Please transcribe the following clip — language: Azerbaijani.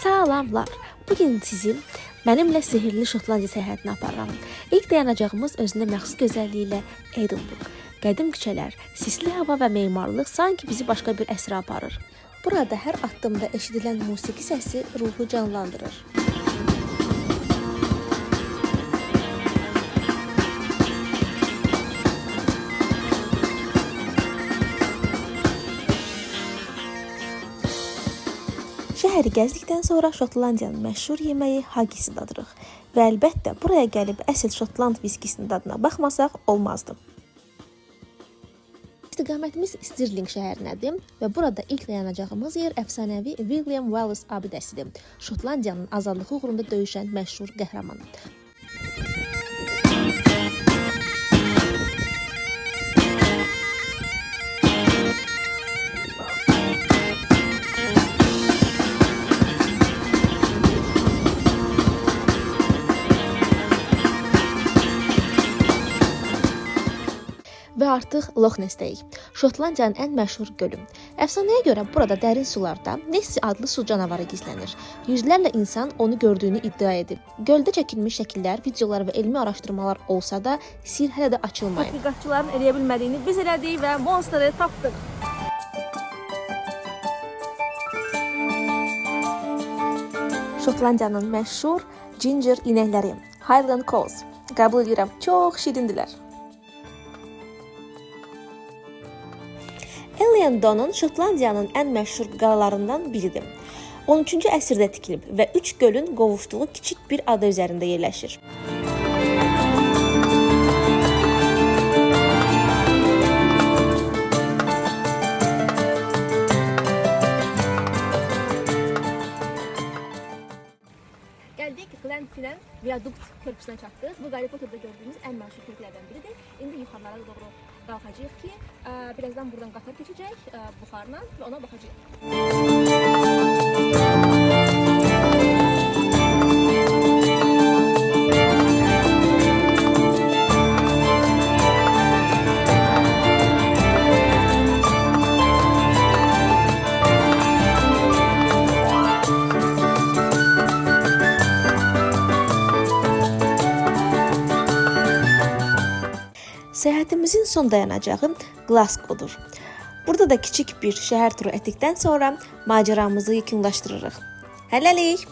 Salamlar. Bugün sizi mənimlə sihirli Şotlandiya səyahətinə aparıram. İlk dayanacağımız özünə məxsus gözəlliyi ilə Edinburgh. Qədim küçələr, sisli hava və memarlıq sanki bizi başqa bir əsrə aparır. Burada hər addımda eşidilən musiqi səsi ruhu canlandırır. Şəhəri gəzdikdən sonra Şotlandiyanın məşhur yeməyi haggisi dadırıq və əlbəttə buraya gəlib əsl Şotland viskisinin dadına baxmasaq olmazdı. İstiqamətimiz Stirling şəhərinədir və burada ilk dayanacağımız yer əfsanəvi William Wallace abidəsidir. Şotlandiyanın azadlığı uğrunda döyüşən məşhur qəhrəman. Və artıq Loch Nessdəyik. Şotlandiyanın ən məşhur gölü. Əfsanəyə görə burada dərin sularda Nessie adlı su canavarı gizlənir. Yüzlərlə insan onu gördüyünü iddia edib. Göldə çəkilmiş şəkillər, videolar və elmi araşdırmalar olsa da sir hələ də açılmayıb. Tədqiqatçıların eləyə bilmədiyini biz elədik və monstru tapdıq. Şotlandiyanın məşhur ginger inəkləri, Highland Cows. Qəbul edirəm, çox şirindilər. Ellendonun Şotlandiyanın ən məşhur qalalarından biridir. 13-cü əsrdə tikilib və 3 gölün qovuşduğu kiçik bir ada üzərində yerləşir. Gəldik Glenfinnan viadukt körpüsünə çatdıq. Bu Harry Potter'da gördüyümüz ən məşhur körpülərdən biridir. İndi yuxarılara doğru qalxacağıq ki, birazdan buradan qatar keçəcək buxarla və ona baxacağıq. Səyahətimizin son dayanacağı Glasgow-dur. Burada da kiçik bir şəhər turu etdikdən sonra macəramızı yekunlaşdırırıq. Hələlik!